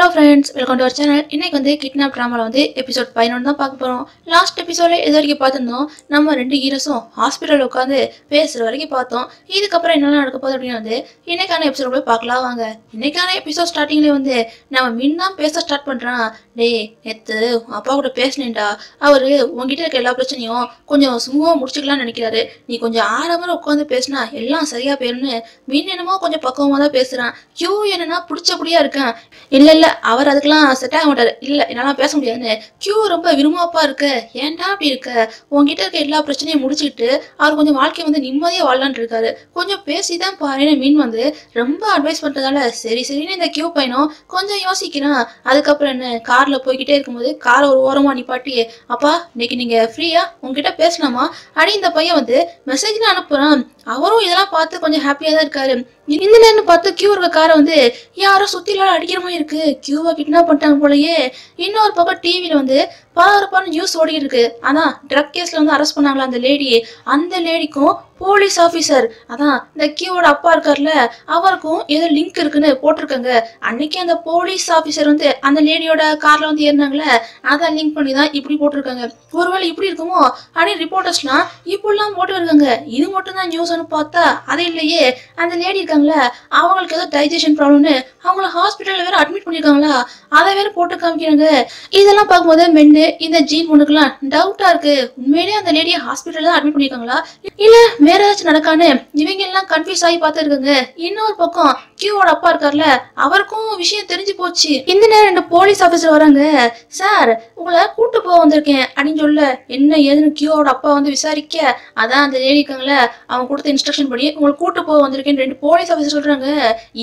Hello friends, welcome to our channel. இன்னைக்கு வந்து kidnap டிராமால வந்து எபிசோட் 11 தான் பார்க்க போறோம். லாஸ்ட் எபிசோட்ல இது வரைக்கும் பார்த்திருந்தோம். நம்ம ரெண்டு ஹீரோஸும் ஹாஸ்பிடல்ல உட்கார்ந்து பேசுற வரைக்கும் பார்த்தோம். இதுக்கு அப்புறம் என்னெல்லாம் நடக்க போகுது அப்படினா வந்து இன்னைக்கான எபிசோட் போய் பார்க்கலாம் வாங்க. இன்னைக்கான எபிசோட் ஸ்டார்டிங்ல வந்து நம்ம மின் தான் பேச ஸ்டார்ட் பண்றான். டேய் நேத்து அப்பா கூட பேசினேன்டா. அவரு உன்கிட்ட இருக்க எல்லா பிரச்சனையும் கொஞ்சம் சும்மா முடிச்சுக்கலாம்னு நினைக்கிறாரு. நீ கொஞ்சம் ஆரம்பமா உட்கார்ந்து பேசினா எல்லாம் சரியா போயிரும்னு மின் என்னமோ கொஞ்சம் பக்குவமா தான் பேசுறான். கியூ என்னன்னா புடிச்சபடியா இருக்கான். இல்ல அவர் அதுக்கெல்லாம் செட் ஆக மாட்டாரு. இல்ல என்னால பேச முடியாதுன்னு கியூ ரொம்ப விரும்பாப்பா இருக்க. ஏன்டா அப்படி இருக்க? உங்ககிட்ட இருக்க எல்லா பிரச்சனையும் முடிச்சுக்கிட்டு அவர் கொஞ்சம் வாழ்க்கையை வந்து நிம்மதியா வாழலான்னு இருக்காரு. கொஞ்சம் பேசிதான் பாருன்னு மீன் வந்து ரொம்ப அட்வைஸ் பண்றதால சரின்னு இந்த கியூ பையனும் கொஞ்சம் யோசிக்கிறான். அதுக்கப்புறம் என்ன கார்ல போய்கிட்டே இருக்கும்போது காரை ஒரு ஓரமா நிப்பாட்டி, அப்பா இன்னைக்கு நீங்க ஃப்ரீயா உங்ககிட்ட பேசலாமா அப்படி இந்த பையன் வந்து மெசேஜ்ல அனுப்புறான். அவரும் இதெல்லாம் பார்த்து கொஞ்சம் ஹாப்பியா தான் இருக்காரு. இந்த நேரம் பார்த்து கியூ இருக்க காரை வந்து யாரோ சுத்திலாம் அடிக்கிற மாதிரி இருக்கு. கியூவா கிட்னாப் பண்ணிட்டாங்க போலயே. இன்னொரு பக்கம் டிவில வந்து பரபரப்பான நியூஸ் ஓடிட்டு இருக்கு. அதான் ட்ரக் கேஸ்ல வந்து அரெஸ்ட் பண்ணாங்களா அந்த லேடி. அந்த லேடிக்கும் போலீஸ் ஆபீசர் அதான் இந்த கியூவோட அப்பா இருக்கார்ல அவருக்கும் ஏதோ லிங்க் இருக்குன்னு போட்டிருக்காங்க. அன்னைக்கு அந்த போலீஸ் ஆபீசர் வந்து அந்த லேடியோட கார்ல வந்து ஏறினாங்களே அதை லிங்க் பண்ணி தான் இப்படி போட்டிருக்காங்க. ஒருவேளை இப்படி இருக்குமோ அப்படின்னு ரிப்போர்ட்டர்ஸ்லாம் இப்படிலாம் போட்டு இருக்காங்க. இது மட்டும் தான் நியூஸ்னு பார்த்தா அது இல்லையே. அந்த லேடி இருக்காங்களே அவங்களுக்கு ஏதோ டைஜஷன் ப்ராப்ளம்னு அவங்கள ஹாஸ்பிட்டல்ல வேற அட்மிட் பண்ணிருக்காங்களா அதை வேற போட்டு காமிக்கிறாங்க. இதெல்லாம் பார்க்கும்போது மென்னு இந்த ஜீன் பொண்ணுக்குலாம் டவுட்டா இருக்கு. உண்மையிலேயே அந்த லேடியை ஹாஸ்பிட்டல்ல தான் அட்மிட் பண்ணிருக்காங்களா இல்ல வேற ஏதாச்சும் நடக்கான்னு இவங்க எல்லாம் கன்ஃபியூஸ் ஆகி பார்த்துருக்காங்க. இன்னொரு பக்கம் கியூவோட அப்பா இருக்கார்ல அவருக்கும் விஷயம் தெரிஞ்சு போச்சு. இந்த நேரம் ரெண்டு போலீஸ் ஆபீசர் வராங்க. சார் உங்களை கூட்டு போக வந்திருக்கேன் அப்படின்னு சொல்ல என்ன ஏதுன்னு கியூவோட அப்பா வந்து விசாரிக்க, அதான் அந்த லேடி இருக்காங்களே அவங்க கொடுத்த இன்ஸ்ட்ரக்ஷன் படி உங்களை கூட்டு போக வந்திருக்கேன்னு ரெண்டு போலீஸ் ஆபீசர் சொல்றாங்க.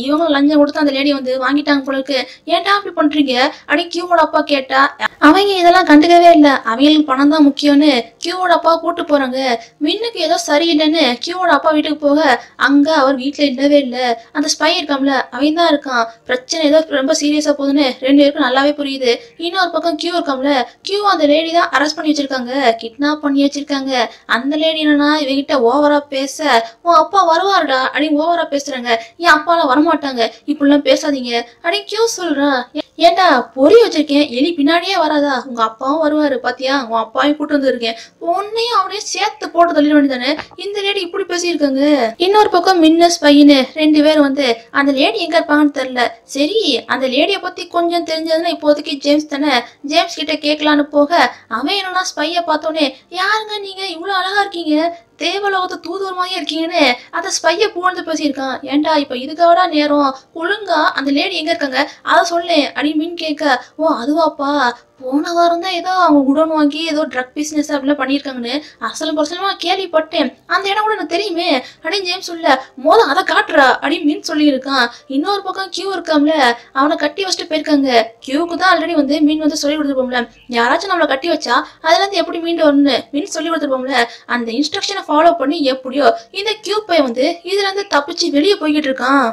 இவங்க லஞ்சம் கொடுத்து அந்த லேடியை வந்து வாங்கிட்டாங்க போல இருக்கு. ஏன்டா அப்படி பண்றீங்க அப்படின்னு கியூவோட அப்பா கேட்டா அவங்க இதெல்லாம் கண்டுக்கவே இல்லை. அவங்களுக்கு பணம் தான் முக்கியம்னு கியூவோட அப்பா கூட்டு போறாங்க. மின்னுக்கு ஏதோ சரியில்லைன்னு கியூவோட அப்பா வீட்டுக்கு போக அங்க அவர் வீட்டுல இல்லவே இல்லை. அந்த ஸ்பை இருக்காம்ல அவன் தான் இருக்கான். பிரச்சனை ஏதோ ரொம்ப சீரியஸா போகுதுன்னு ரெண்டு பேருக்கும் நல்லாவே புரியுது. இன்னொரு பக்கம் கியூ இருக்காம்ல கியூ அந்த லேடி தான் அரெஸ்ட் பண்ணி வச்சிருக்காங்க, கிட்னாப் பண்ணி வச்சிருக்காங்க. அந்த லேடி என்னன்னா இவங்கிட்ட ஓவரா பேச உன் அப்பா வருவாருடா அப்படின்னு ஓவரா பேசுறாங்க. என் அப்பாலாம் வரமாட்டாங்க இப்படிலாம் பேசாதீங்க அப்படின்னு கியூ சொல்றான். ஏண்டா பொறி வச்சிருக்கேன் எலி பின்னாடியே வராதா? உங்க அப்பாவும் வருவாரு பாத்தியா, உன் அப்பாவையும் கூட்டு வந்துருக்கேன், உன்னையும் அவனையும் சேர்த்து போட்டு தள்ளிட வேண்டியதானே. இந்த லேடி இப்படி பேசியிருக்காங்க. இன்னொரு பக்கம் மின்னஸ் பையனு ரெண்டு பேரும் வந்து அந்த லேடி எங்க இருப்பாங்கன்னு தெரியல. சரி அந்த லேடியை பத்தி கொஞ்சம் தெரிஞ்சதுன்னா இப்போதைக்கு ஜேம்ஸ் தானே, ஜேம்ஸ் கிட்ட கேட்கலான்னு போக அவன் என்னன்னா ஸ்பைய பார்த்தோன்னே யாருங்க நீங்க இவ்வளவு அழகா இருக்கீங்க, தேவலோகத்தை தூதுவர் மாதிரியே இருக்கீங்கன்னு அந்த ஸ்பைய புகழ்ந்து பேசியிருக்கான். ஏன்டா இப்ப இதுக்காவடா நேரம், ஒழுங்கா அந்த லேடி எங்க இருக்காங்க அதை சொல்லேன் அப்படின்னு மீன் கேட்க, ஓ அதுவாப்பா போன வாரம் தான் ஏதோ அவங்க குடோன் வாங்கி ஏதோ ட்ரக் பிசினஸ் அப்படிலாம் பண்ணியிருக்காங்கன்னு அசலும் பர்சனமா கேள்விப்பட்டேன். அந்த இடம் கூட எனக்கு தெரியுமே அப்படின்னு ஜேம்ஸ் சொல்ல, மோதம் அதை காட்டுறா அப்படின்னு மீன் சொல்லியிருக்கான். இன்னொரு பக்கம் கியூ இருக்காம்ல அவனை கட்டி வச்சுட்டு போயிருக்காங்க. கியூக்கு தான் ஆல்ரெடி வந்து மீன் வந்து சொல்லி கொடுத்துருப்போம்ல யாராச்சும் நம்மளை கட்டி வச்சா அதுல இருந்து எப்படி மீண்டு வரணும்னு மீன் சொல்லி கொடுத்துருப்போம்ல. அந்த இன்ஸ்ட்ரக்ஷனை ஃபாலோ பண்ணி எப்படியோ இந்த கியூ பையன் வந்து இதுல இருந்து தப்பிச்சு வெளியே போய்கிட்டு இருக்கான்.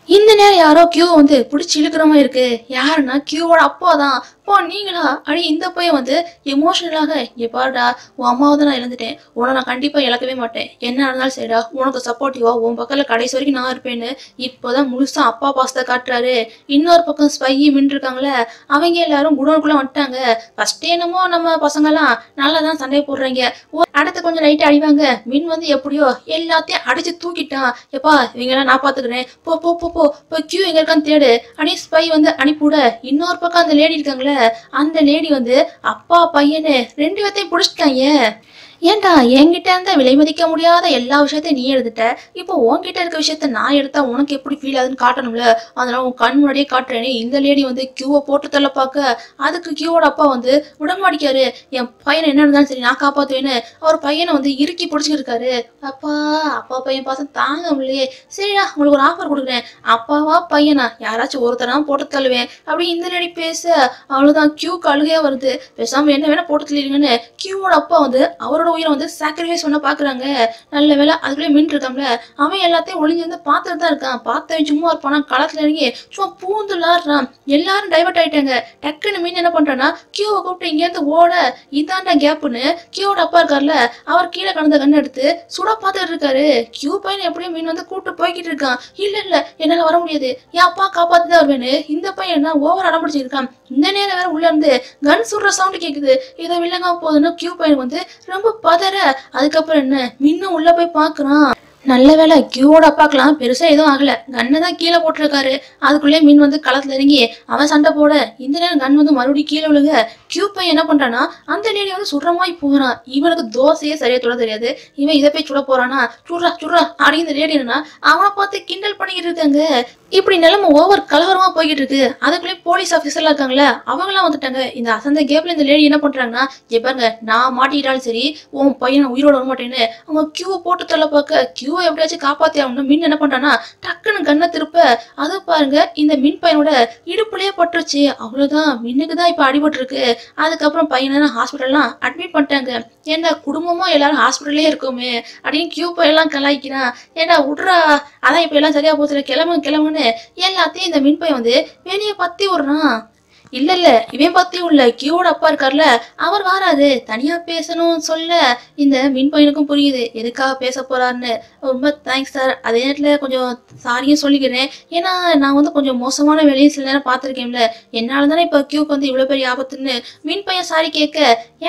இந்த நேரம் யாரோ கியூ வந்து பிடிச்சி இழுக்கிற மாதிரி இருக்கு. யாருன்னா கியூவோட அப்பா தான். அப்பா நீங்களா அப்படி இந்த பையன் வந்து எமோஷனலாக இங்கே பாருடா உன் அம்மாவை தான் நான் இழந்துட்டேன், உன்னை நான் கண்டிப்பாக இழக்கவே மாட்டேன், என்ன இருந்தாலும் சரிடா உனக்கு சப்போர்ட்டிவா உன் பக்கத்தில் கடைசி வரைக்கும் நான் இருப்பேன்னு இப்போதான் முழுசா அப்பா பாசத்தை காட்டுறாரு. இன்னொரு பக்கம் ஸ்பையி மின் இருக்காங்களே அவங்க எல்லாரும் குடோனுக்குள்ள வந்துட்டாங்க. ஃபர்ஸ்ட் என்னமோ நம்ம பசங்கெல்லாம் நல்லா தான் சண்டை போடுறாங்க, அடுத்து கொஞ்சம் லைட்டா அடிவாங்க. மின் வந்து எப்படியோ எல்லாத்தையும் அடிச்சு தூக்கிட்டான். எப்பா இவங்கெல்லாம் நான் பாத்துக்கிறேன், போ போ போ போ இப்போ கியூ எங்க இருக்கான்னு தேடு அப்படின்னு ஸ்பை வந்து அனுப்பிவிட. இன்னொரு பக்கம் அந்த லேடி இருக்காங்களே அந்த லேடி வந்து அப்பா பையனு ரெண்டு பேர்த்தையும் பிடிச்சிட்டாங்க. ஏன்டா என்கிட்ட இருந்த விலை மதிக்க முடியாத எல்லா விஷயத்தையும் நீ எடுத்துட்ட, இப்போ உன்கிட்ட இருக்க விஷயத்த நான் எடுத்தா உனக்கு எப்படி ஃபீல் ஆகுதுன்னு காட்டணும்ல, அதனால உன் கண் முன்னாடியே காட்டுறேனே. இந்த லேடி வந்து கியூவை போட்டு தள்ள பார்க்க அதுக்கு கியூவோட அப்பா வந்து விடமாடிக்காரு. என் பையனை என்ன இருந்தாலும் சரி நான் காப்பாத்துவேன்னு அவர் பையனை வந்து இறுக்கி பிடிச்சிட்டு இருக்காரு. அப்பா பையன் பாசம் தாங்க முடியலையே. சரிடா உங்களுக்கு ஒரு ஆஃபர் கொடுக்குறேன், அப்பாவா பையனா யாராச்சும் ஒருத்தரா போட்டு தள்ளுவேன் அப்படி இந்த லேடி பேச அவ்வளவுதான் கியூ அழுகையா வருது. பேசாம என்ன வேணா போட்டு தள்ளிடுங்கன்னு கியூவோட அப்பா வந்து அவரோட உயிரை வந்து சாக்ரிஃபைஸ் பண்ண பாக்குறாங்க. நல்ல வேலை அதுக்குள்ளே மீன் இருக்காம்ல, அவன் எல்லாத்தையும் ஒளிஞ்சிருந்து பார்த்துட்டு தான் இருக்கான். பார்த்தவன் சும்மா இருப்பானா, களத்துல இறங்கி சும்மா பூந்து விளாடுறான். எல்லாரும் டைவர்ட் ஆயிட்டாங்க. டக்குன்னு மீன் என்ன பண்றான்னா கியூவை கூப்பிட்டு இங்கேருந்து ஓட, இதாண்டா கேப்புன்னு கியூவோட அப்பா இருக்கார்ல, அவர் கீழே கடந்த கண்ணை எடுத்து சுட பார்த்துட்டு இருக்காரு. கியூ பையன் எப்படியும் மீன் வந்து கூப்பிட்டு போய்கிட்டு இருக்கான். இல்ல என்னால வர முடியாது, என் அப்பா காப்பாத்துதான் வருவேன்னு இந்த பையன் என்ன ஓவர் அடம்பிடிச்சிருக்கான். இந்த நேரம் வேற உள்ள இருந்து கன் சுடுற சவுண்ட் கேக்குது. இதை வில்லங்க போகுதுன்னு கியூ பையன் வந்து ரொம்ப பதற. அதுக்கப்புறம் என்ன மின்னும் உள்ள போய் பாக்குறான். நல்ல வேலை கியூவோட அப்பாக்கலாம் பெருசா எதுவும் ஆகல, கண்ணை தான் கீழே போட்டிருக்காரு. அதுக்குள்ளே மீன் வந்து களத்துல இறங்கி அவன் சண்டை போட இந்த நேரம் கன் வந்து மறுபடியும் கீழே விழுக. கியூ பையன் என்ன பண்றானா அந்த லேடி வந்து சுடுறமாய் போறான். இவனுக்கு தோசையே சரியா சுட தெரியாது, இவன் இதை போய் சுட போறானா, சுடுறா அப்படின்னு இந்த லேடி என்னன்னா அவனை பார்த்து கிண்டல் பண்ணிக்கிட்டு இருக்காங்க. இப்படி நிலைமை ஓவர் கலவரமா போய்கிட்டு இருக்கு. அதுக்குள்ளே போலீஸ் ஆஃபீஸர்லாம் இருக்காங்களே அவங்களாம் வந்துட்டாங்க. இந்த அசந்த கேப்ல இந்த லேடி என்ன பண்றாங்கன்னா, பாருங்க நான் மாட்டிக்கிட்டாலும் சரி உன் பையனை உயிரோட வர மாட்டேன்னு அவங்க கியூவை போட்டு தள்ள பார்க்க, கியூவை எப்படியாச்சும் காப்பாத்தி ஆகணும். மின் என்ன பண்றானா டக்குன்னு கண்ணை திருப்ப, அதை பாருங்க இந்த மின் பையனோட இடுப்புலயே பட்டுருச்சு. அவ்வளவுதான், மின்னுக்கு தான் இப்ப அடிபட்டு இருக்கு. அதுக்கப்புறம் பையனை ஹாஸ்பிட்டல்லாம் அட்மிட் பண்ணிட்டாங்க. ஏன்னா குடும்பமா எல்லாரும் ஹாஸ்பிட்டல்லே இருக்குமே அப்படின்னு கியூ பையெல்லாம் கலாய்க்கிறான். ஏன்னா விட்றா, அதான் இப்ப எல்லாம் சரியா போச்சுல, கிளம்புன்னு எல்லாத்தையும் இந்த மின் பையன் வந்து வெளியே பத்தி விடுறான். இல்ல இவன் பத்தியும் இல்ல, கியூவோட அப்பா இருக்கார்ல அவர் வராது, தனியா பேசணும் சொல்ல இந்த மின் பையனுக்கும் புரியுது எதுக்காக பேச போறாருன்னு. ரொம்ப தேங்க்ஸ் சார், அதே நேரத்துல கொஞ்சம் சாரியும் சொல்லிக்கிறேன். ஏன்னா நான் வந்து கொஞ்சம் மோசமான வேலையும் சில நேரம் பார்த்துருக்கேன்ல, என்னால தானே இப்ப கியூக்கு வந்து இவ்வளவு பெரிய ஆபத்துன்னு மின் பையன் சாரி கேட்க,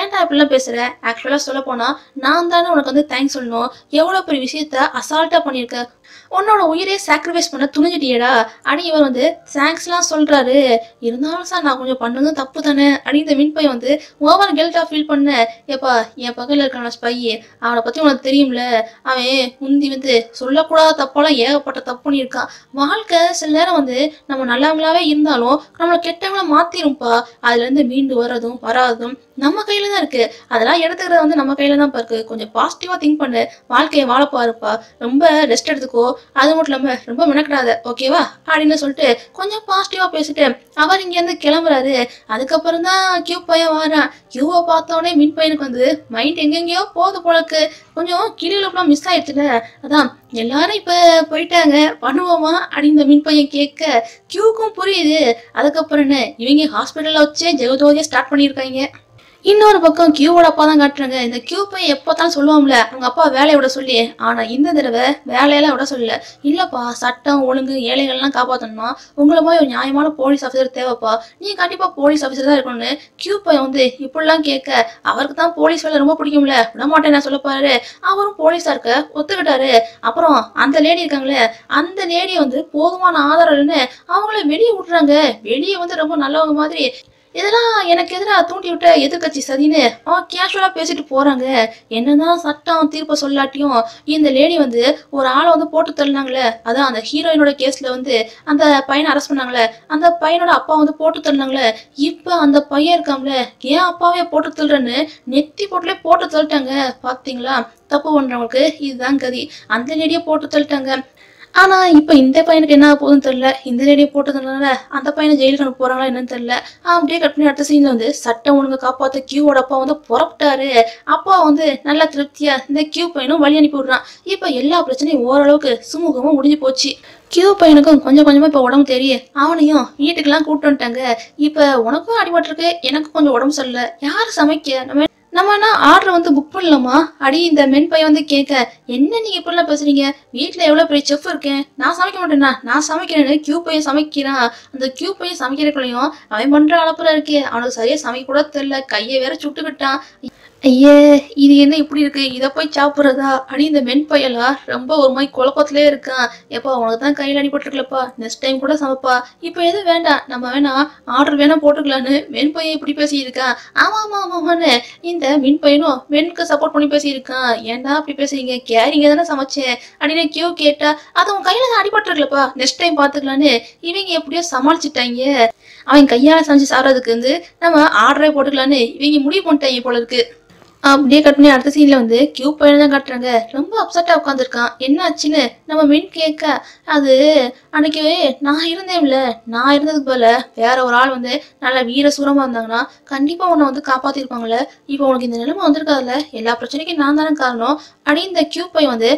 ஏன்டா இப்படிலாம் பேசுற, ஆக்சுவலா சொல்ல போனா நான் தானே உனக்கு வந்து தேங்க்ஸ் சொல்லணும். எவ்வளவு பெரிய விஷயத்த அசால்ட்டா பண்ணிருக்க, உன்னோட உயிரே சாக்ரிஃபைஸ் பண்ண துணிஞ்சிட்டியடா அப்படி இவர் வந்து தேங்க்ஸ்லாம் சொல்றாரு. இருந்தாலும் சார் நான் கொஞ்சம் பண்ணதும் தப்பு தானே அப்படின்னு இந்த மின் பையன் வந்து ஓவர் கில்ட்டா ஃபீல் பண்ண. ஏப்பா என் பக்கத்துல இருக்கான ஸ்பை, அவனை பத்தி உனக்கு தெரியும்ல, அவன் முந்தி வந்து சொல்லக்கூடாத தப்பெல்லாம் ஏகப்பட்ட தப்பு பண்ணியிருக்கான். வாழ்க்கை சில நேரம் வந்து நம்ம நல்லவங்களாவே இருந்தாலும் நம்மளை கெட்டவங்கள மாத்திரும்பா. அதுல இருந்து மீண்டு வராதும் நம்ம கையில தான் இருக்கு. அதெல்லாம் எடுத்துக்கிறது வந்து நம்ம கையில தான் இருக்கு. கொஞ்சம் பாசிட்டிவா திங்க் பண்ணு, வாழ்க்கையை வாழ பாருப்பா, ரொம்ப ரெஸ்ட் எடுத்துக்கோ, அது மட்டும் இல்லாம ரொம்ப மெனக்கிடாத ஓகேவா அப்படின்னு சொல்லிட்டு கொஞ்சம் பாசிட்டிவா பேசிட்டு அவர் இங்க இருந்து கிளம்புறாரு. அதுக்கப்புறம் தான் கியூ பையன் வாரான். கியூவை பார்த்தோடனே மின் பையனுக்கு வந்து மைண்ட் எங்கெங்கயோ போகுது போலக்கு, கொஞ்சம் கிளிகளுக்குலாம் மிஸ் ஆயிடுச்சுல. அதான் எல்லாரும் இப்ப போயிட்டாங்க பண்ணுவோமா அப்படின்னு இந்த மின் பையன் கேட்க கியூக்கும் புரியுது. அதுக்கப்புறம் என்ன இவங்க ஹாஸ்பிட்டல்ல வச்சே ஜெகதோதியா ஸ்டார்ட் பண்ணியிருக்காங்க. இன்னொரு பக்கம் கியூவோட அப்பா தான் காட்டுறாங்க. இந்த கியூ பையன் எப்போதான் சொல்லுவாங்கல்ல அவங்க அப்பா வேலையை விட சொல்லி, ஆனா இந்த தடவை வேலையெல்லாம் விட சொல்லல. இல்லப்பா சட்டம் ஒழுங்கு ஏழைகள்லாம் காப்பாற்றணுமா, உங்களை மாதிரி ஒரு நியாயமான போலீஸ் ஆஃபீஸர் தேவைப்பா, நீ கண்டிப்பா போலீஸ் ஆஃபீஸர் தான் இருக்கணும்னு கியூ பையன் வந்து இப்படிலாம் கேட்க, அவருக்கு தான் போலீஸ் வேலை ரொம்ப பிடிக்கும்ல, விட மாட்டேன் நான் சொல்லப்பாரு. அவரும் போலீஸா இருக்க ஒத்துக்கிட்டாரு. அப்புறம் அந்த லேடி இருக்காங்களே அந்த லேடியை வந்து போதுமான ஆதரவுன்னு அவங்கள வெளியே விட்டுறாங்க. வெளியே வந்து ரொம்ப நல்லவங்க மாதிரி. இதெல்லாம் எனக்கு எதிராக தூண்டி விட்ட எதிர்கட்சி சதின்னு அவன் கேஷுவலா பேசிட்டு போறாங்க. என்னதான் சட்டம் தீர்ப்ப சொல்லாட்டியும் இந்த லேடி வந்து ஒரு ஆளை வந்து போட்டு தள்ளினாங்களே, அதான் அந்த ஹீரோயினோட கேஸ்ல வந்து அந்த பையனை அரெஸ்ட் பண்ணாங்களே, அந்த பையனோட அப்பா வந்து போட்டு தள்ளினாங்களே, இப்ப அந்த பையன் இருக்காங்களே ஏன் அப்பாவே போட்டு தள்ளுறன்னு நெத்தி போட்டுலே போட்டு தள்ளிட்டாங்க. பாத்தீங்களா, தப்பு பண்றவங்களுக்கு இதுதான் கதி. அந்த லேடியை போட்டு தள்ளிட்டாங்க. ஆனா இப்ப இந்த பையனுக்கு என்ன போகுதுன்னு தெரியல. இந்த லேடியை போட்டதுனால அந்த பையனை ஜெயிலுக்கு அனுப்ப போறாங்களா என்னன்னு தெரியல. அப்படியே கட் பண்ணி அடுத்த சீன்ல வந்து சட்டம் ஒழுங்கு காப்பாத்த கியூவோட அப்பா வந்து புறப்பட்டாரு. அப்பா வந்து நல்லா திருப்தியா இந்த கியூ பையனும் வழி அனுப்பி விடுறான். இப்ப எல்லா பிரச்சனையும் ஓரளவுக்கு சுமூகமா முடிஞ்சு போச்சு. கியூ பையனுக்கும் கொஞ்சம் கொஞ்சமா இப்ப உடம்பு தெரிய அவனையும் வீட்டுக்கெல்லாம் கூப்பிட்டு வந்துட்டாங்க. இப்ப உனக்கும் அடிபட்டிருக்கு, எனக்கும் கொஞ்சம் உடம்பு சரியில்லை, யாரு சமைக்க, நம்ம என்ன ஆர்டர் வந்து புக் பண்ணலாமா அடி இந்த மென் பையன் வந்து கேட்க, என்ன நீங்க இப்படிலாம் பேசுறீங்க, வீட்டுல எவ்வளவு பெரிய செஃப் இருக்கேன், நான் சமைக்க மாட்டேன்னா, நான் சமைக்கிறேன்னு கியூ பையன் சமைக்கிறான். அந்த கியூ பையன் சமைக்கிறக்குள்ளையும் அவன் பண்ற அளப்புல இருக்கே, அவனுக்கு சரியா சமைக்க கூட தெரியல, கையை வேற சுட்டுக்கிட்டான். ஐயே இது என்ன இப்படி இருக்கு, இதை போய் சாப்பிட்றதா அப்படி இந்த மென் பையலா ரொம்ப ஒரு மாதிரி குழப்பத்திலே இருக்கான். எப்பா உனக்கு தான் கையில் அடிபட்டுருக்கலப்பா, நெக்ஸ்ட் டைம் கூட சமைப்பா, இப்போ எதுவும் வேண்டாம், நம்ம வேணா ஆர்டர் வேணா போட்டுக்கலான்னு மென் பையன் இப்படி பேசியிருக்கான். ஆமான்னு இந்த மென் பையனும் மென்னுக்கு சப்போர்ட் பண்ணி பேசியிருக்கான். ஏன்டா அப்படி பேசுறீங்க, கேரிங்க தானே சமைச்சேன் அப்படின்னு கியூ கேட்டா, அது உன் கையில தான் அடிபட்டுருக்கலப்பா, நெக்ஸ்ட் டைம் பார்த்துக்கலான்னு இவங்க எப்படியோ சமாளிச்சுட்டாங்க. அவன் கையால் சமைச்சு சாப்பிட்றதுக்கு வந்து நம்ம ஆர்டரே போட்டுக்கலான்னு இவங்க முடிவு பண்ணிட்டாங்க போல இருக்கு. அப்படியே கட் பண்ணி அடுத்த சீன்ல வந்து கியூ பையனை தான் காட்டுறாங்க. ரொம்ப அப்செட்டா உட்காந்துருக்கான். என்ன ஆச்சுன்னு நம்ம மின் கேட்க, அது அன்னைக்கு நான் இருந்தேன்ல, நான் இருந்ததுக்கு போல வேற ஒரு ஆள் வந்து நல்ல வீர சூரமா இருந்தாங்கன்னா கண்டிப்பா உன்னை வந்து காப்பாத்திருப்பாங்கல்ல. இப்போ உனக்கு இந்த நிலைமை வந்திருக்காதுல்ல, எல்லா பிரச்சனைக்கும் நான் தானே காரணம் அப்படின்னு இந்த கியூ பை வந்து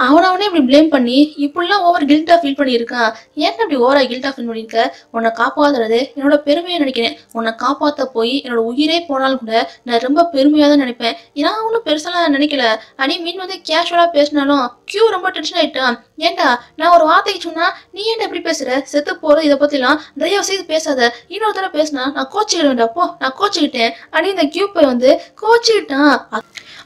அவனவனே இப்படி ப்ளேம் பண்ணி இப்படிலாம் ஓவர் கில்ட்டா ஃபீல் பண்ணியிருக்கான். ஏன் அப்படி ஓவரா கில்ட்டா ஃபீல் பண்ணியிருக்க? உன்னை காப்பாத்துறது என்னோட பெருமையை நினைக்கிறேன். உன்னை காப்பாற்ற போய் என்னோட உயிரே போனாலும் கூட நான் ரொம்ப பெருமையாக தான் நினைப்பேன். நான் ஒன்றும் பெருசாலாம் நினைக்கல. அடி மீன் வந்து கேஷுவலாக பேசினாலும் கியூ ரொம்ப டென்ஷன் ஆயிட்டான். ஏன்டா நான் ஒரு வார்த்தைக்கு சொன்னா நீ ஏன்டா எப்படி பேசுற? செத்து போறது இதை பத்திலாம் தயவு செய்து பேசாத. இன்னொரு தடவை பேசினா நான் கோச்சிக்கிடுவேன்டா. போ, நான் கோச்சிக்கிட்டேன் அப்படின்னு இந்த கியூ பை வந்து கோச்சிக்கிட்டான்.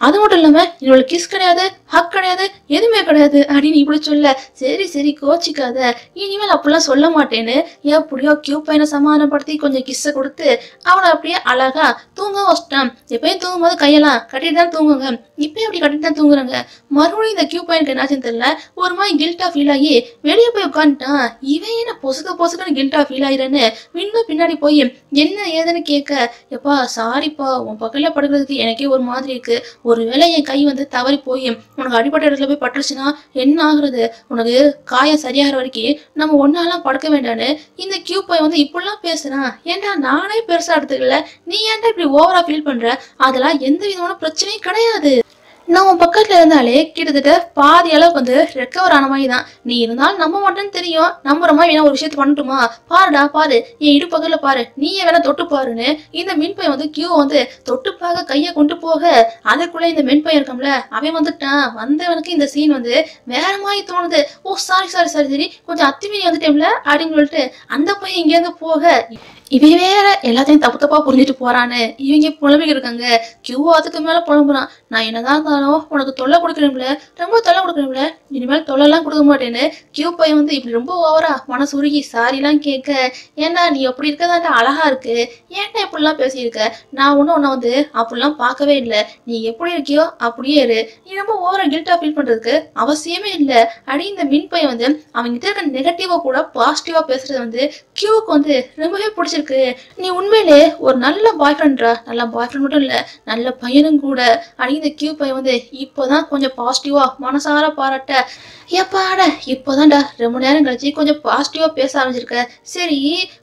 அது மட்டும் இல்லாம என்னோட கிஸ் கிடையாது, ஹக் கிடையாது, எதுவுமே கிடையாது அப்படின்னு இப்படி சொல்ல, சரி சரி கோச்சிக்காத, இனிமேல் அப்படிலாம் சொல்ல மாட்டேன்னு எப்படியோ கியூ பையனை சமாதானப்படுத்தி கொஞ்சம் கிஸ்ஸை கொடுத்து அவனை அப்படியே அழகா தூங்க வச்சிட்டான். எப்பயும் தூங்கும்போது கையெல்லாம் கட்டிட்டு தான் தூங்குங்க, இப்பயும் அப்படி கட்டிட்டு தான் தூங்குறாங்க. மறுபடியும் இந்த கியூ பையனுக்கு என்னாச்சுன்னு தெரியல, ஒரு மாதிரி கில்ட்டா ஃபீல் ஆகி வெளியே போய் உட்காந்துட்டான். இவன் என்ன பொசுக்குன்னு கில்ட்டா ஃபீல் ஆகிறேன்னு இன்னும் பின்னாடி போய் என்ன ஏதுன்னு கேட்க, எப்பா சாரிப்பா, உன் பக்கத்துல படுக்கிறதுக்கு எனக்கே ஒரு மாதிரி இருக்கு. ஒருவேளை என் கை வந்து தவறி போய் உனக்கு அடிப்பட்ட இடத்துல போய் பட்டுருச்சுன்னா என்ன ஆகுறது? உனக்கு காயம் சரியாகிற வரைக்கும் நம்ம ஒன்னாலாம் படுக்க வேண்டான்னு இந்த கியூ பை வந்து இப்படிலாம் பேசுறான். ஏன்டா நானே பெருசா எடுத்துக்கல, நீ ஏன்டா இப்படி ஓவரா ஃபீல் பண்ற? அதெல்லாம் எந்த விதமான பிரச்சனையும் கிடையாது. நான் உன் பக்கத்துல இருந்தாலே கிட்டத்தட்ட பாதி அளவுக்கு வந்து ரெக்கவர் ஆன மாதிரி தான். நீ இருந்தாலும் நம்ப மாட்டேன்னு தெரியும். நம்புற மாதிரி வேணா ஒரு விஷயத்த பண்ணட்டுமா? பாருடா பாரு, என் இடு பக்கத்துல பாரு, நீயே வேணா தொட்டு பாருன்னு இந்த மின்பை வந்து கியூ வந்து தொட்டுப்பாக கையை கொண்டு போக, அதுக்குள்ள இந்த மென்பை இருக்கம்ல அவன் வந்துட்டான். வந்தவனுக்கு இந்த சீன் வந்து வேற மாதிரி தோணுது. ஓ சாரி சாரி சாரி சரி, கொஞ்சம் அத்துமீறி வந்துட்டேன்ல அப்படின்னு சொல்லிட்டு அந்த பையன் இங்கேருந்து போக, இவன் வேற எல்லாத்தையும் தப்பு தப்பா புரிஞ்சுட்டு போறான்னு இவங்க புலம்பிக்க இருக்காங்க. கியூ அதுக்கு மேல புலம்புறான். நான் என்னதான் இருந்தாலும் உனக்கு தொல்லை கொடுக்கணும்ல, ரொம்ப தொல்லை கொடுக்கணும்ல, இனிமேல் தொல்லைலாம் கொடுக்க மாட்டேன்னு கியூ பையன் வந்து இப்படி ரொம்ப ஓவரா மனசு உருகி சாரிலாம் கேட்க, ஏன்னா நீ அப்படி இருக்கதாண்டா அழகா இருக்கு, ஏன்டா இப்படிலாம் பேசியிருக்க? நான் ஒன்றும் உன்னை வந்து அப்படிலாம் பார்க்கவே இல்லை, நீ எப்படி இருக்கியோ அப்படியே இரு, நீ ரொம்ப ஓவரா கில்ட்டா ஃபீல் பண்றதுக்கு அவசியமே இல்லை அப்படி இந்த மின் பையன் வந்து அவங்க இருக்க நெகட்டிவா கூட பாசிட்டிவா பேசுறது வந்து கியூவுக்கு வந்து ரொம்பவே பிடிச்சிருக்கு. நீ உண்மையிலே ஒரு நல்ல பாய் ஃப்ரெண்ட்ரா, நல்ல பாய் ஃப்ரெண்ட் மட்டும் இல்ல, நல்ல பையனும் கூட அப்படின்னு இந்த கியூ பையன் வந்து இப்போதான் கொஞ்சம் பாசிட்டிவா மனசார பாராட்ட, ஏப்பாட இப்போதான்டா ரொம்ப நேரம் கழிச்சு கொஞ்சம் பாசிட்டிவா பேச ஆரம்பிச்சிருக்க. சரி,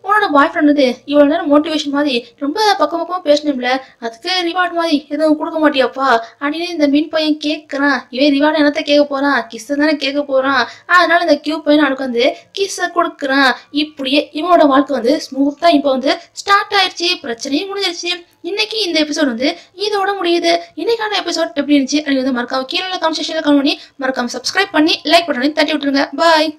உன்னோட பாய் ஃப்ரெண்ட் வந்து இவ்வளவு நேரம் மோட்டிவேஷன் மாதிரி ரொம்ப பக்கமா பேசணும்ல, அதுக்கு ரிவார்ட் மாதிரி எதுவும் கொடுக்க மாட்டியாப்பா அப்படின்னு இந்த மின் பையன் கேட்கறான். இவன் ரிவார்டு என்னத்த கேட்க போறான்? கிஸ் தானே கேட்க போறான். அதனால இந்த கியூ பையன் அவனுக்கு வந்து கிஸ்ஸை கொடுக்குறான். இப்படியே இவனோட வாழ்க்கை வந்து ஸ்மூத்தா இப்போ வந்து ஸ்டார்ட் ஆயிடுச்சு. பிரச்சனையும் முடிஞ்சிருச்சு. இன்னைக்கு இந்த எபிசோட் வந்து இதோட முடியுது. இன்னைக்கான எபிசோட் எப்படி இருந்துச்சு அப்படின்னு வந்து மறக்காம கீழே கமெண்ட் செக்ஷன்ல கமெண்ட் பண்ணி மறக்காம சப்ஸ்கிரைப் பண்ணி லைக் பட்டனை தட்டி விட்டுருங்க. பாய்.